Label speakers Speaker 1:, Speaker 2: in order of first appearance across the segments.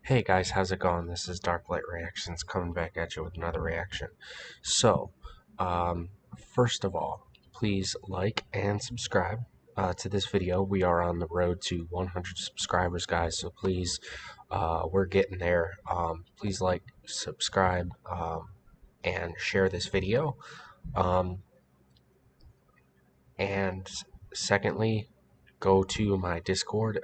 Speaker 1: Hey guys, how's it going? This is Darklight Reactions coming back at you with another reaction. So, um, first of all, please like and subscribe to this video. We are on the road to 100 subscribers, guys, so please, we're getting there. Please like, subscribe, and share this video. Um, and secondly, go to my Discord.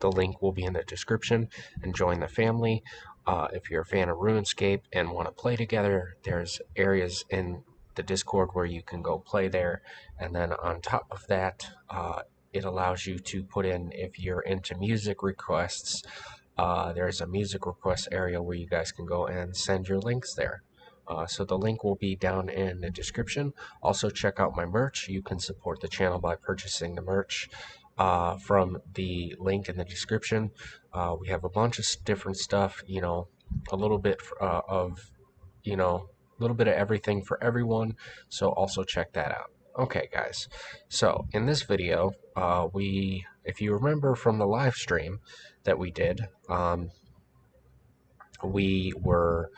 Speaker 1: The link will be in the description and join the family. If you're a fan of RuneScape and want to play together, there's areas in the Discord where you can go play there. And then on top of that, it allows you to put in, if you're into music requests, there's a music request area where you guys can go and send your links there. So the link will be down in the description. Also check out my merch. You can support the channel by purchasing the merch from the link in the description. We have a bunch of different stuff, a little bit a little bit of everything for everyone. So also check that out. Okay, guys. So in this video, if you remember from the live stream that we did, we were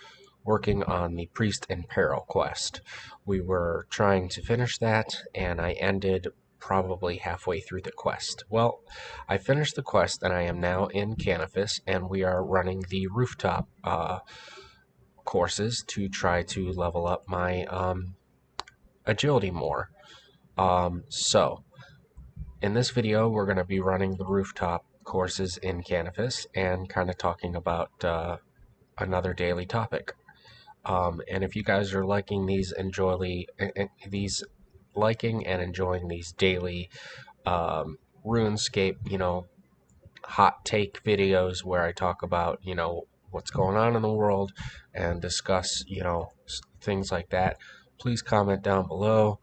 Speaker 1: working on the Priest in Peril quest. We were trying to finish that, and I ended probably halfway through the quest. Well, I finished the quest, and I am now in Canifis, and we are running the rooftop courses to try to level up my agility more. So, in this video, we're going to be running the rooftop courses in Canifis and kind of talking about another daily topic. And if you guys are liking liking and enjoying these daily RuneScape, hot take videos where I talk about, what's going on in the world and discuss, things like that, please comment down below.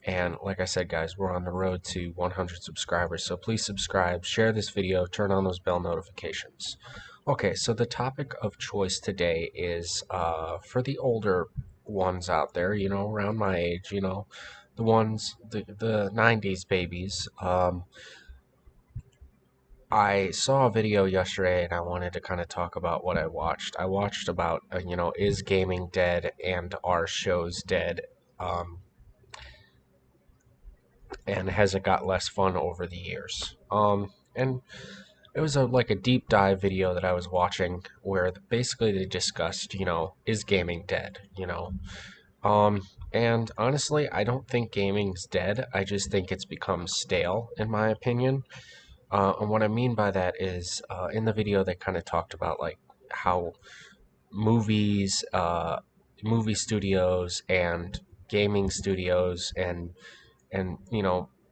Speaker 1: And like I said, guys, we're on the road to 100 subscribers, so please subscribe, share this video, turn on those bell notifications. Okay, so the topic of choice today is for the older ones out there, around my age, the 90s babies. I saw a video yesterday and I wanted to kind of talk about what I watched. I watched about, is gaming dead and are shows dead? And has it got less fun over the years? And it was like a deep dive video that I was watching where basically they discussed, is gaming dead? And honestly, I don't think gaming's dead. I just think it's become stale, in my opinion. And what I mean by that is, in the video they kind of talked about like how movies, movie studios, and gaming studios, and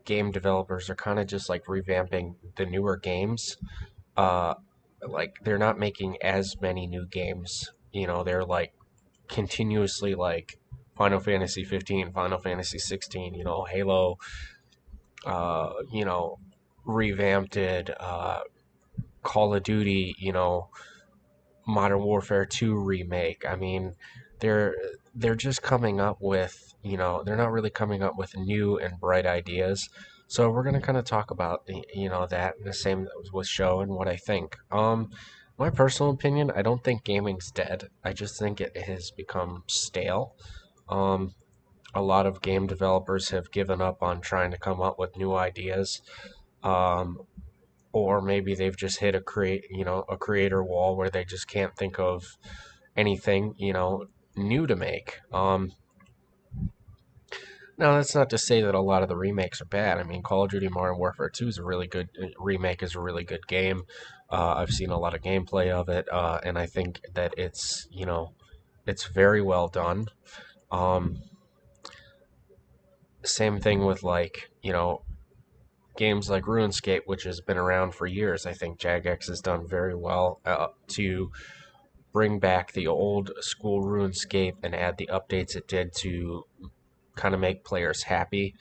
Speaker 1: game developers are kind of just like revamping the newer games. uh like they're not making as many new games. They're like continuously like Final Fantasy 15, Final Fantasy 16, Halo, revamped it, Call of Duty, Modern Warfare 2 remake. I mean, they're they're just coming up with, they're not really coming up with new and bright ideas. So we're gonna kind of talk about that, the same with show and what I think. My personal opinion, I don't think gaming's dead. I just think it has become stale. Um, a lot of game developers have given up on trying to come up with new ideas. Um, or maybe they've just hit a creator wall where they just can't think of anything new to make. Now that's not to say that a lot of the remakes are bad. I mean, Call of Duty Modern Warfare 2 is a really good remake, is a really good game. I've seen a lot of gameplay of it, and I think that it's very well done. Um, Same thing with like games like RuneScape, which has been around for years. I think Jagex has done very well to bring back the old school RuneScape and add the updates it did to kind of make players happy.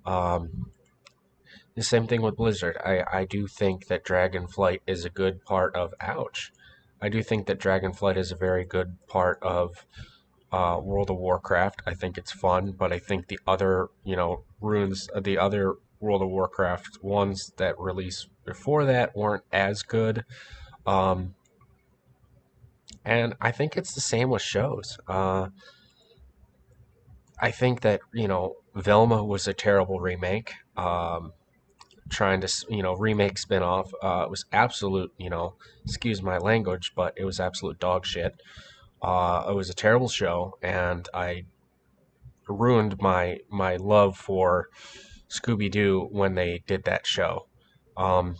Speaker 1: Um, the same thing with Blizzard. I do think that Dragonflight is a good part of. Ouch. I do think that Dragonflight is a very good part of World of Warcraft. I think it's fun, but I think the other, the other World of Warcraft ones that released before that weren't as good. Um, and I think it's the same with shows. I think that, Velma was a terrible remake. Trying to, remake spinoff. It was absolute, excuse my language, but it was absolute dog shit. It was a terrible show, and I ruined my love for Scooby Doo when they did that show. Um,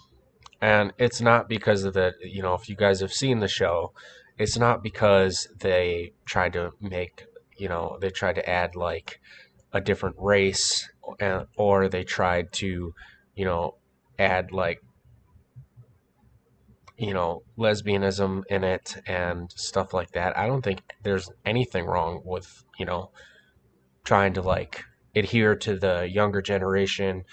Speaker 1: and it's not because of the, if you guys have seen the show, it's not because they tried to make, they tried to add like a different race, or they tried to, you know, add like, lesbianism in it and stuff like that. I don't think there's anything wrong with, trying to like adhere to the younger generation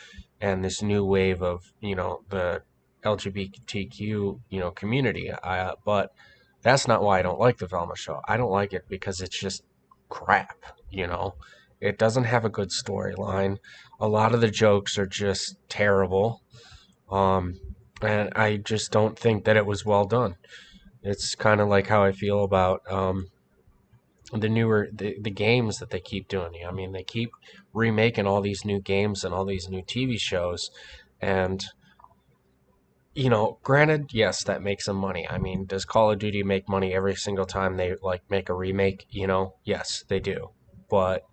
Speaker 1: and this new wave of, the LGBTQ, community. But that's not why I don't like the Velma show. I don't like it because it's just crap, you know. It doesn't have a good storyline. A lot of the jokes are just terrible. Um, and I just don't think that it was well done. It's kind of like how I feel about the games that they keep doing. I mean, they keep remaking all these new games and all these new TV shows, and granted, yes, that makes them money. I mean, does Call of Duty make money every single time they like make a remake? Yes, they do. But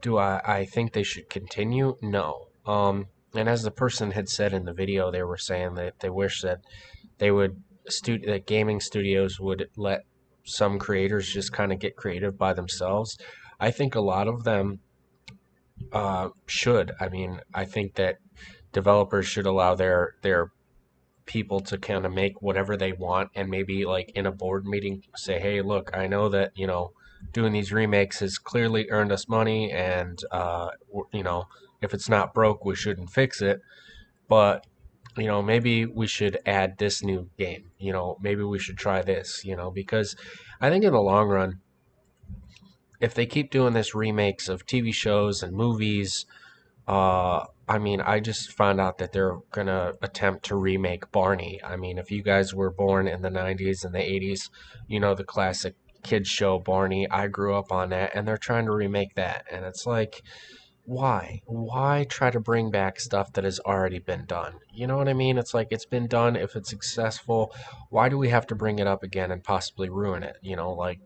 Speaker 1: do I think they should continue? No. And as the person had said in the video, they were saying that they wish that they would that gaming studios would let some creators just kind of get creative by themselves. I think a lot of them should. I mean, I think that developers should allow their people to kind of make whatever they want, and maybe like in a board meeting say, hey, look, I know that doing these remakes has clearly earned us money, and if it's not broke we shouldn't fix it, but maybe we should add this new game, maybe we should try this, because I think in the long run, if they keep doing this remakes of TV shows and movies, I mean, I just found out that they're gonna attempt to remake Barney. I mean, if you guys were born in the '90s and the '80s, the classic kids show Barney. I grew up on that, and they're trying to remake that, and it's like, why? Why try to bring back stuff that has already been done? You know what I mean? It's like it's been done. If it's successful, why do we have to bring it up again and possibly ruin it? Like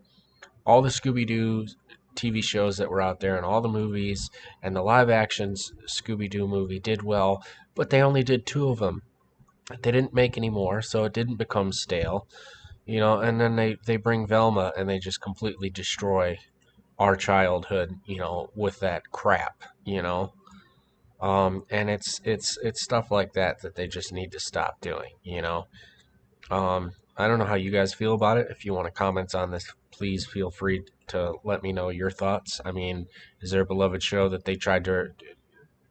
Speaker 1: all the Scooby Doo TV shows that were out there and all the movies and the live actions Scooby Doo movie did well, but they only did two of them. They didn't make any more, so it didn't become stale, and then they bring Velma and they just completely destroy our childhood, with that crap, and it's stuff like that that they just need to stop doing. I don't know how you guys feel about it. If you want to comment on this, please feel free to let me know your thoughts. I mean, is there a beloved show that they tried to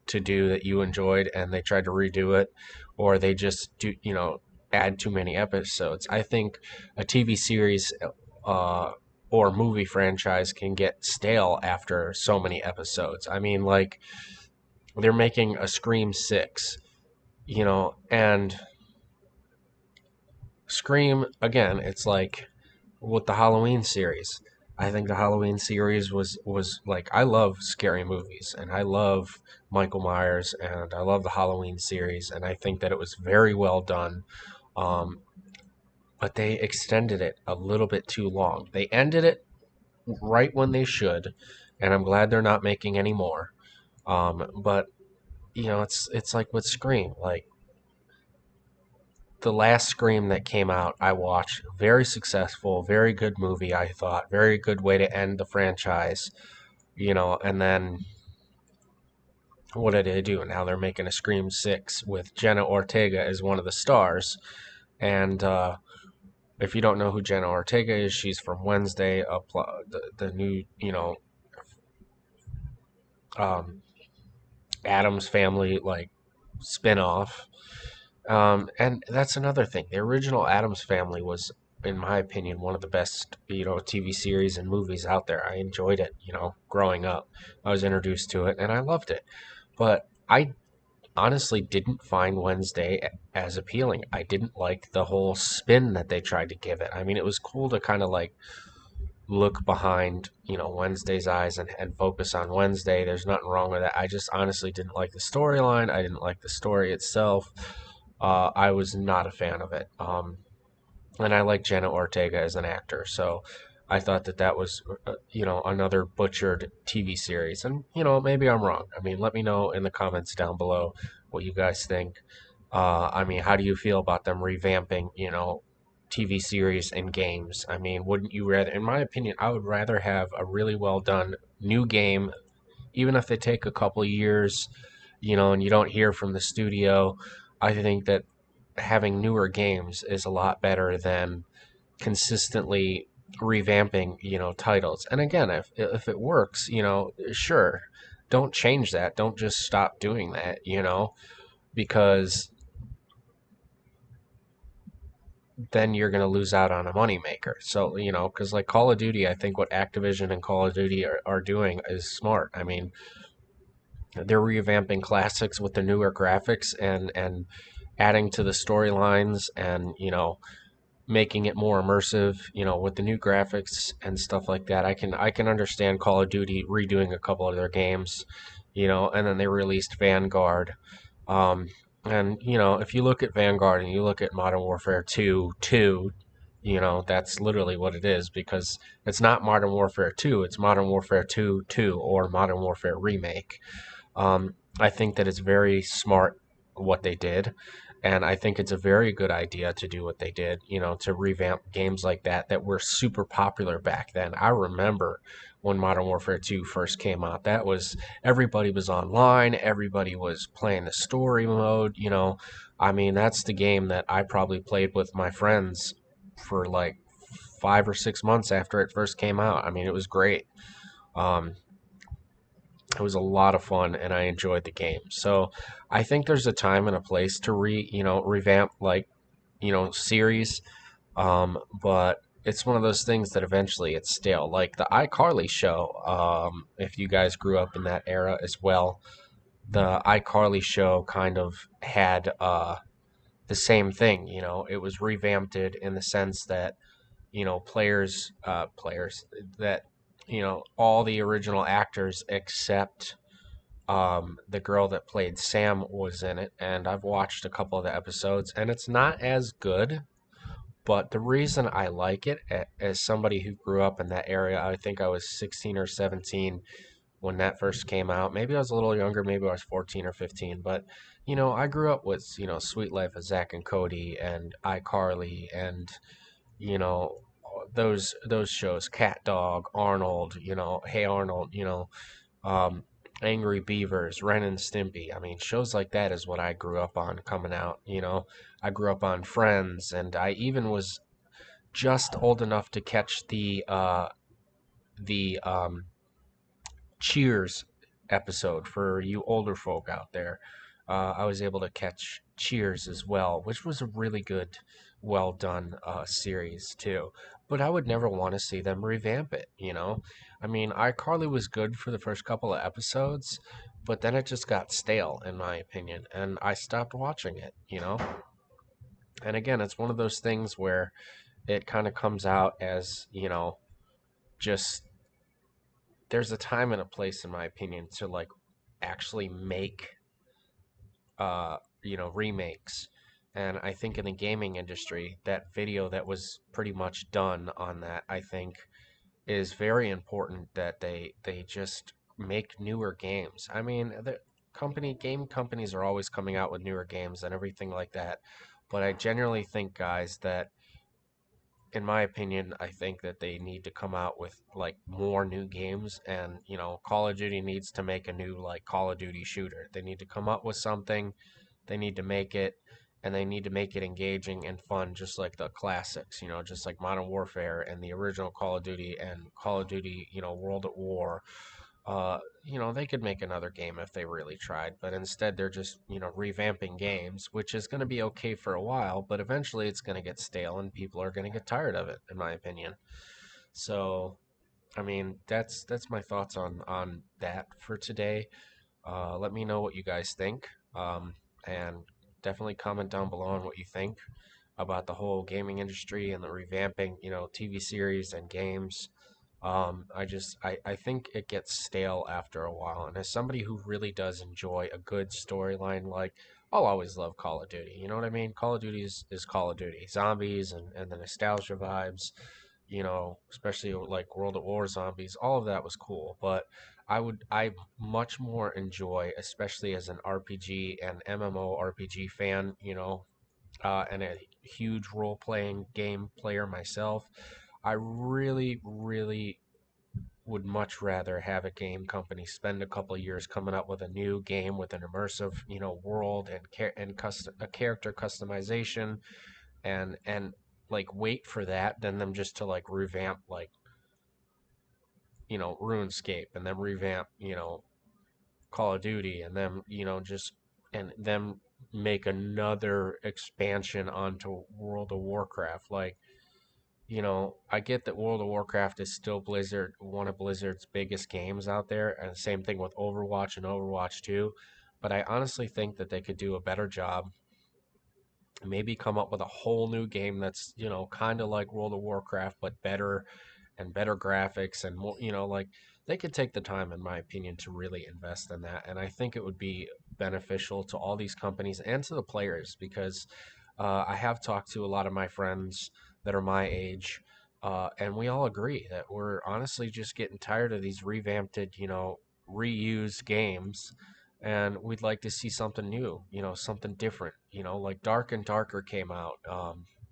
Speaker 1: do that you enjoyed and they tried to redo it, or they just do add too many episodes? I think a TV series uh, or movie franchise can get stale after so many episodes. I mean, like they're making a Scream 6, and Scream again, it's like with the Halloween series. I think the Halloween series was like, I love scary movies and I love Michael Myers and I love the Halloween series, and I think that it was very well done. Um, but they extended it a little bit too long. They ended it right when they should, and I'm glad they're not making any more. But it's like with Scream, like the last Scream that came out, I watched. Very successful, very good movie, I thought. Very good way to end the franchise, and then what did they do? Now they're making a Scream 6 with Jenna Ortega as one of the stars. And if you don't know who Jenna Ortega is, she's from Wednesday, the new, um, Adams Family, like, spinoff. And that's another thing. The original Adams Family was, in my opinion, one of the best, TV series and movies out there. I enjoyed it, growing up. I was introduced to it and I loved it. But honestly didn't find Wednesday as appealing. I didn't like the whole spin that they tried to give it. I mean, it was cool to kind of like look behind, Wednesday's eyes and focus on Wednesday. There's nothing wrong with that. I just honestly didn't like the storyline. I didn't like the story itself. I was not a fan of it. And I like Jenna Ortega as an actor, so I thought that that was, another butchered TV series. And maybe I'm wrong. I mean, let me know in the comments down below what you guys think. I mean, how do you feel about them revamping, TV series and games? I mean, wouldn't you rather, in my opinion, I would rather have a really well done new game, even if they take a couple of years, and you don't hear from the studio. I think that having newer games is a lot better than consistently revamping, titles. And again, if it works, sure, don't change that. Don't just stop doing that, because then you're going to lose out on a moneymaker. So, because like Call of Duty, I think what Activision and Call of Duty are doing is smart. I mean, they're revamping classics with the newer graphics and adding to the storylines and, making it more immersive, with the new graphics and stuff like that. I can understand Call of Duty redoing a couple of their games, and then they released Vanguard. Um, and if you look at Vanguard and you look at Modern Warfare 2, 2, that's literally what it is, because it's not Modern Warfare 2, it's Modern Warfare 2, 2, or Modern Warfare Remake. I think that it's very smart what they did. And I think it's a very good idea to do what they did, to revamp games like that were super popular back then. I remember when Modern Warfare 2 first came out. That was everybody was online, everybody was playing the story mode. I mean, that's the game that I probably played with my friends for like 5 or 6 months after it first came out. I mean, it was great. Um, it was a lot of fun and I enjoyed the game. So I think there's a time and a place to revamp like, series. But it's one of those things that eventually it's stale. Like the iCarly show, if you guys grew up in that era as well, the iCarly show kind of had the same thing. It was revamped in the sense that, players that, all the original actors except the girl that played Sam was in it, and I've watched a couple of the episodes, and it's not as good. But the reason I like it, as somebody who grew up in that area, I think I was 16 or 17 when that first came out. Maybe I was a little younger, maybe I was 14 or 15. But, I grew up with, Sweet Life of Zach and Cody and iCarly and, you know, those shows, Cat Dog, Arnold, Hey Arnold, um, Angry Beavers, Ren and Stimpy. I mean, shows like that is what I grew up on coming out. I grew up on Friends, and I even was just old enough to catch the Cheers episode for you older folk out there. I was able to catch Cheers as well, which was a really good, well done series too. But I would never want to see them revamp it. I mean, iCarly was good for the first couple of episodes, but then it just got stale, in my opinion, and I stopped watching it. And again, it's one of those things where it kind of comes out as, just there's a time and a place, in my opinion, to like actually make remakes. And I think in the gaming industry, that video that was pretty much done on that, I think, is very important that they just make newer games. I mean, the game companies are always coming out with newer games and everything like that. But I genuinely think, guys, that in my opinion, I think that they need to come out with like more new games, and Call of Duty needs to make a new like Call of Duty shooter. They need to come up with something, they need to make it, and they need to make it engaging and fun, just like the classics. Just like Modern Warfare and the original Call of Duty and Call of Duty, World at War. They could make another game if they really tried, but instead they're just, revamping games, which is going to be okay for a while, but eventually it's going to get stale and people are going to get tired of it, in my opinion. So, I mean, that's my thoughts on that for today. Let me know what you guys think. And definitely comment down below on what you think about the whole gaming industry and the revamping, TV series and games. I think it gets stale after a while. And as somebody who really does enjoy a good storyline, like I'll always love Call of Duty. You know what I mean? Call of Duty is Call of Duty. Zombies and the nostalgia vibes, especially like World at War zombies, all of that was cool. But I much more enjoy, especially as an RPG and MMORPG fan, and a huge role playing game player myself. I really, really would much rather have a game company spend a couple of years coming up with a new game with an immersive, world and a character customization and like wait for that than them just to like revamp like RuneScape and then revamp Call of Duty and them just and them make another expansion onto World of Warcraft. Like, I get that World of Warcraft is still Blizzard, one of Blizzard's biggest games out there, and same thing with Overwatch and Overwatch 2. But I honestly think that they could do a better job, maybe come up with a whole new game that's, kind of like World of Warcraft, but better and better graphics and more, like they could take the time, in my opinion, to really invest in that. And I think it would be beneficial to all these companies and to the players because I have talked to a lot of my friends that are my age, and we all agree that we're honestly just getting tired of these revamped, reused games. And we'd like to see something new, something different, like Dark and Darker came out.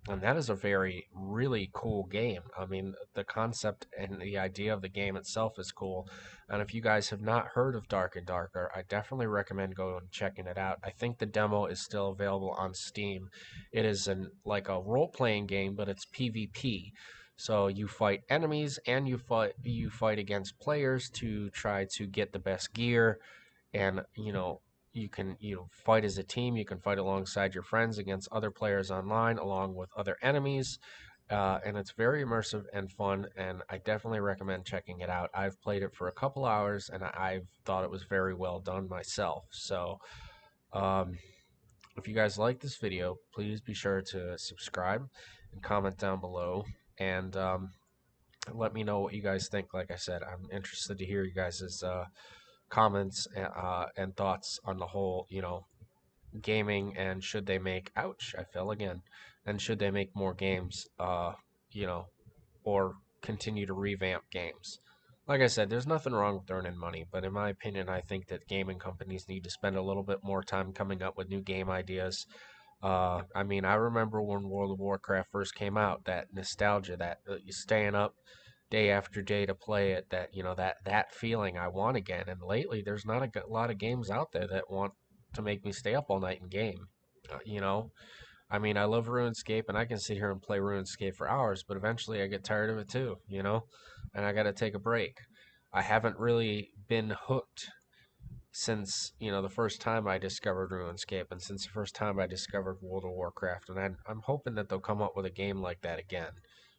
Speaker 1: And that is a very, really cool game. I mean, the concept and the idea of the game itself is cool. And if you guys have not heard of Dark and Darker, I definitely recommend going and checking it out. I think the demo is still available on Steam. It is like a role-playing game, but it's PvP. So you fight enemies and you fight against players to try to get the best gear, and you can fight as a team. You can fight alongside your friends against other players online along with other enemies, and it's very immersive and fun, and I definitely recommend checking it out. I've played it for a couple hours and I've thought it was very well done myself. So um, if you guys like this video, please be sure to subscribe and comment down below, and let me know what you guys think. Like I said, I'm interested to hear you guys' comments and thoughts on the whole, gaming, and should they make, ouch, I fell again, and should they make more games, you know, or continue to revamp games. Like I said, there's nothing wrong with earning money, but in my opinion, I think that gaming companies need to spend a little bit more time coming up with new game ideas. I mean, I remember when World of Warcraft first came out, that nostalgia, that you staying up day after day to play it, that that feeling I want again. And lately, there's not a lot of games out there that want to make me stay up all night and game. I mean, I love RuneScape, and I can sit here and play RuneScape for hours, but eventually I get tired of it too, and I got to take a break. I haven't really been hooked since the first time I discovered RuneScape, and since the first time I discovered World of Warcraft, and I'm hoping that they'll come up with a game like that again.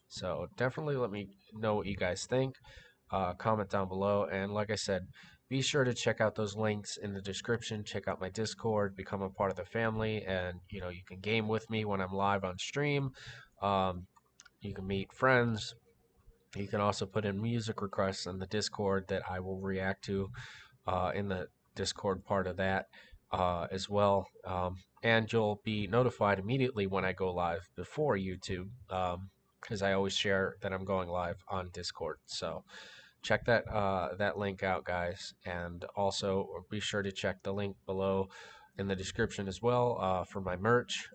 Speaker 1: So definitely let me know what you guys think. Comment down below, and like I said, be sure to check out those links in the description. Check out my Discord, become a part of the family, and you can game with me when I'm live on stream. Um, you can meet friends. You can also put in music requests in the Discord that I will react to in the Discord part of that as well. And you'll be notified immediately when I go live before YouTube, because I always share that I'm going live on Discord. So check that link out, guys, and also be sure to check the link below in the description as well for my merch.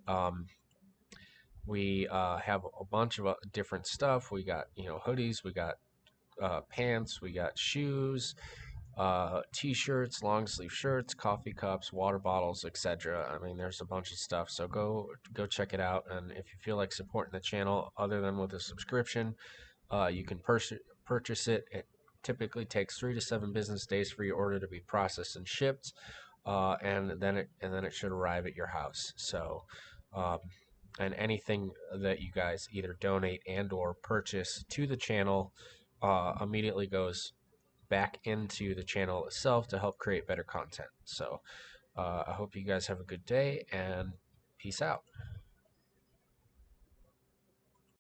Speaker 1: We have a bunch of different stuff. We got hoodies, we got pants, we got shoes, t-shirts, long sleeve shirts, coffee cups, water bottles, etc. I mean, there's a bunch of stuff, so go check it out. And if you feel like supporting the channel other than with a subscription, you can purchase it. It typically takes 3 to 7 business days for your order to be processed and shipped, and then it should arrive at your house. So um, and anything that you guys either donate and or purchase to the channel immediately goes back into the channel itself to help create better content. So I hope you guys have a good day and peace out.